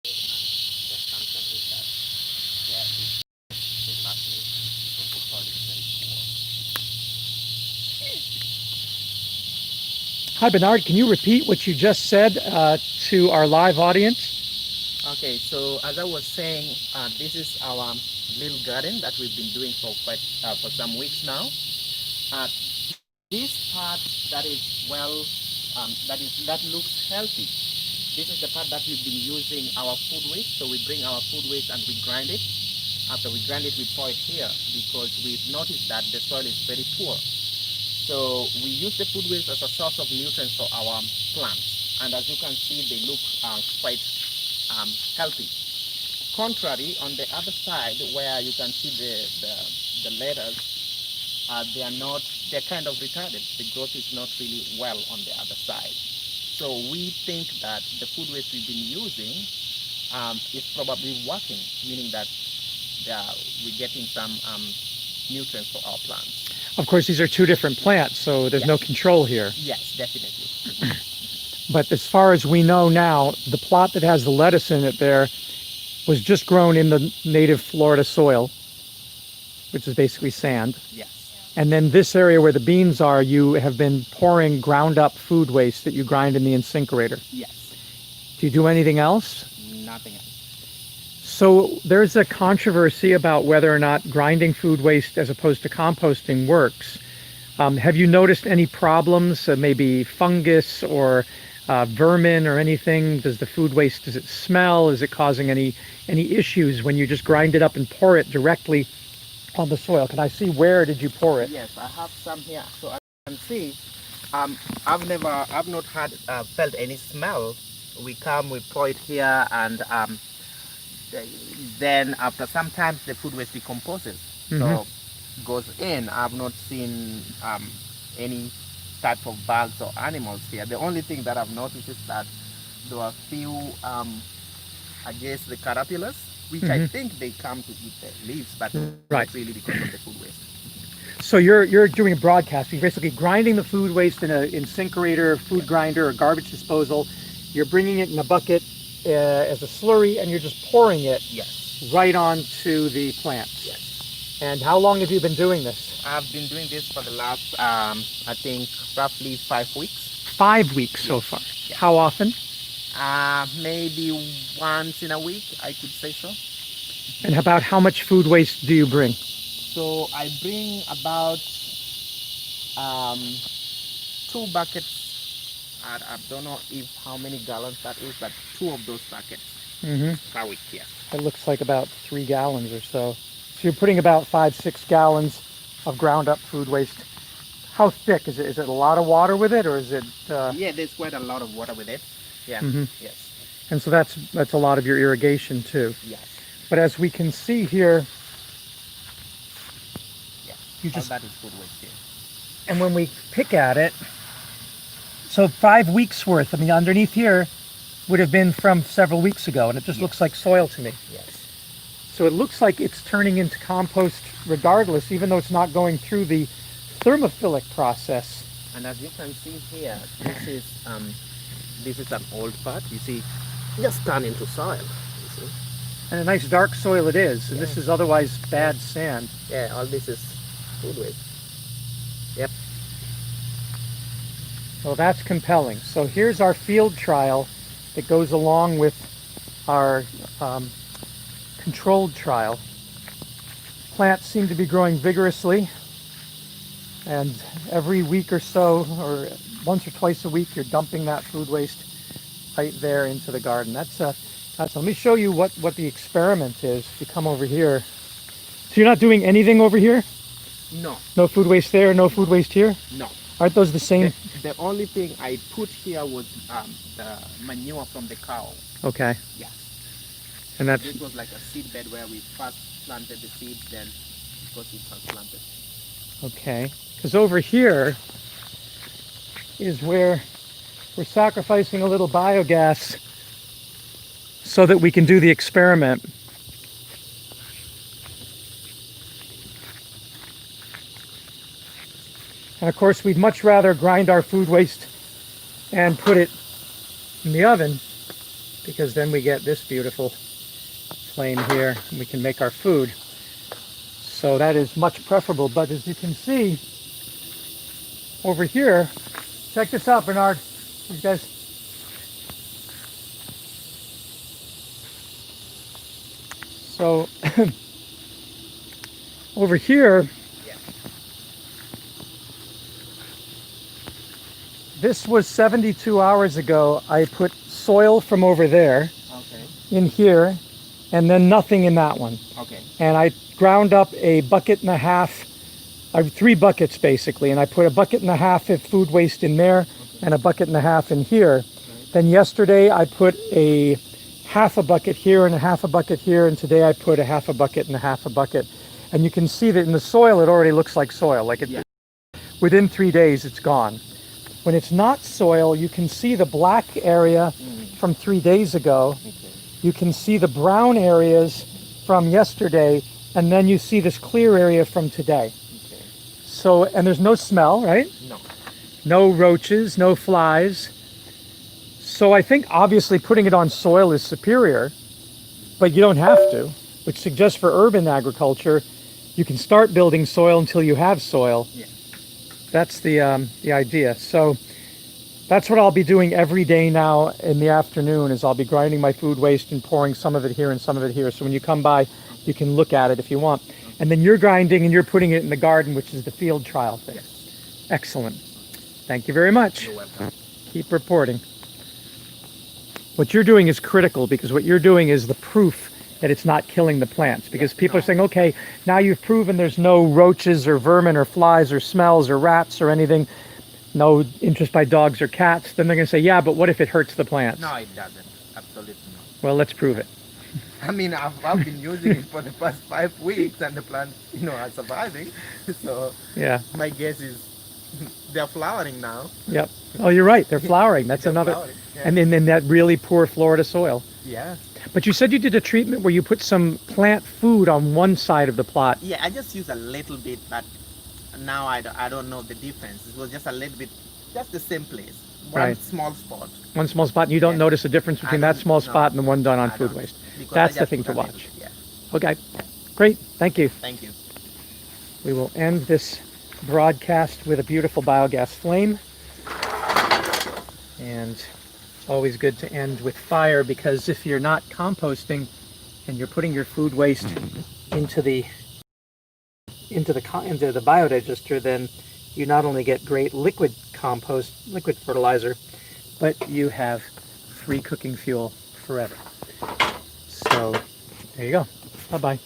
The assumption is that there is a massive and the soil is very Hi, Bernard. Can you repeat what you just said to our live audience? poor. Okay, so as I was saying, this is our little garden that we've been doing for some weeks now. This part that is that looks healthy. This is the part that we've been using our food waste. So we bring our food waste and we grind it. After we grind it, we pour it here because we've noticed that the soil is very poor. So we use the food waste as a source of nutrients for our plants. And as you can see, they look quite healthy. Contrary, on the other side, where you can see the lettuce, they are not, they're kind of retarded. The growth is not really well on the other side. So we think that the food waste we've been using is probably working, meaning that we're getting some nutrients for our plants. Of course, these are two different plants, so there's no control here. Yes, definitely. But as far as we know now, the plot that has the lettuce in it there was just grown in the native Florida soil, which is basically sand. Yes. And then this area where the beans are, you have been pouring ground up food waste that you grind in the incinerator. Yes. Do you do anything else? Nothing else. So there's a controversy about whether or not grinding food waste as opposed to composting works. Have you noticed any problems, maybe fungus or vermin or anything? Does the food waste, does it smell? Is it causing any issues when you just grind it up and pour it directly on the soil? Can I see, where did you pour it? Yes, I have some here. So as you can see, I've not had felt any smell. We come, we pour it here, and then after some time the food waste decomposes. So goes in. I've not seen any type of bugs or animals here. The only thing that I've noticed is that there are few, I guess, the caterpillars, which I think they come to eat the leaves, but not really because of the food waste. So you're doing a broadcast. You're basically grinding the food waste in an incinerator, food grinder, or garbage disposal. You're bringing it in a bucket as a slurry, and you're just pouring it right onto the plants. Yes. And how long have you been doing this? I've been doing this for the last, I think, roughly 5 weeks. 5 weeks so far. Yeah. How often? Maybe once in a week, I could say so. And about how much food waste do you bring? So I bring about 2 buckets. I don't know how many gallons that is, but 2 of those buckets per week. Yeah. It looks like about 3 gallons or so. So you're putting about 5-6 gallons of ground up food waste. How thick is it? Is it a lot of water with it, or is it? Yeah, there's quite a lot of water with it. Yeah. Yes. And so that's a lot of your irrigation too. Yes. But as we can see here, you just, all that is food waste here. And when we pick at it, so 5 weeks worth. I mean, underneath here would have been from several weeks ago, and it just looks like soil to me. Yes. So it looks like it's turning into compost regardless, even though it's not going through the thermophilic process. And as you can see here, this is an old part. You see, just turned into soil. You see? And a nice dark soil it is. And this is otherwise bad sand. Yeah, all this is food waste. Yep. Well, that's compelling. So here's our field trial that goes along with our controlled trial. Plants seem to be growing vigorously, and every week or so, or once or twice a week, you're dumping that food waste right there into the garden. That's let me show you what the experiment is. If you come over here, so you're not doing anything over here? No. No food waste there, no food waste here? No. Aren't those the same? The only thing I put here was the manure from the cow. Okay. Yes. And that's, this was like a seed bed where we first planted the seed, then it got transplanted. Okay. Because over here is where we're sacrificing a little biogas so that we can do the experiment. And of course, we'd much rather grind our food waste and put it in the oven, because then we get this beautiful flame here and we can make our food. So that is much preferable. But as you can see over here, check this out, Bernard. You guys. So over here, Yeah. this was 72 hours ago. I put soil from over there Okay. in here, and then nothing in that one. Okay. And I ground up a bucket and a half, 3 buckets basically, and I put a bucket and a half of food waste in there and a bucket and a half in here. Right. Then yesterday I put a half a bucket here and a half a bucket here, and today I put a half a bucket and a half a bucket. And you can see that in the soil it already looks like soil. Like it, Yeah. within 3 days it's gone. When it's not soil, you can see the black area from 3 days ago. Okay. You can see the brown areas from yesterday, and then you see this clear area from today. Okay. So, and there's no smell, right? No. No roaches, no flies. So I think obviously putting it on soil is superior, but you don't have to, which suggests for urban agriculture, you can start building soil until you have soil. Yeah. That's the idea. So that's what I'll be doing every day now in the afternoon, is I'll be grinding my food waste and pouring some of it here and some of it here. So when you come by, you can look at it if you want. And then you're grinding and you're putting it in the garden, which is the field trial thing. Yes. Excellent. Thank you very much. You're welcome. Keep reporting. What you're doing is critical, because what you're doing is the proof that it's not killing the plants. Because people are saying, okay, now you've proven there's no roaches or vermin or flies or smells or rats or anything, no interest by dogs or cats. Then they're going to say, yeah, but what if it hurts the plants? No, it doesn't. Absolutely not. Well, let's prove it. I mean, I've been using it for the past 5 weeks, and the plants, are surviving. So Yeah. my guess is they're flowering now. Yep. Oh, you're right. They're flowering. That's They're another. flowering, yeah. And in that really poor Florida soil. Yeah. But you said you did a treatment where you put some plant food on one side of the plot. Yeah, I just use a little bit, but now I don't know the difference. It was just a little bit, just the same place. One Right. small spot. One small spot, and you don't Yeah. notice a difference between that don't- small no, spot and the one done on I food don't, waste. because That's I the just thing put to a little watch. bit, Yeah. Okay. Great. Thank you. Thank you. We will end this broadcast with a beautiful biogas flame. And it's always good to end with fire, because if you're not composting and you're putting your food waste into the biodigester, then you not only get great liquid compost, liquid fertilizer, but you have free cooking fuel forever. So there you go. Bye-bye.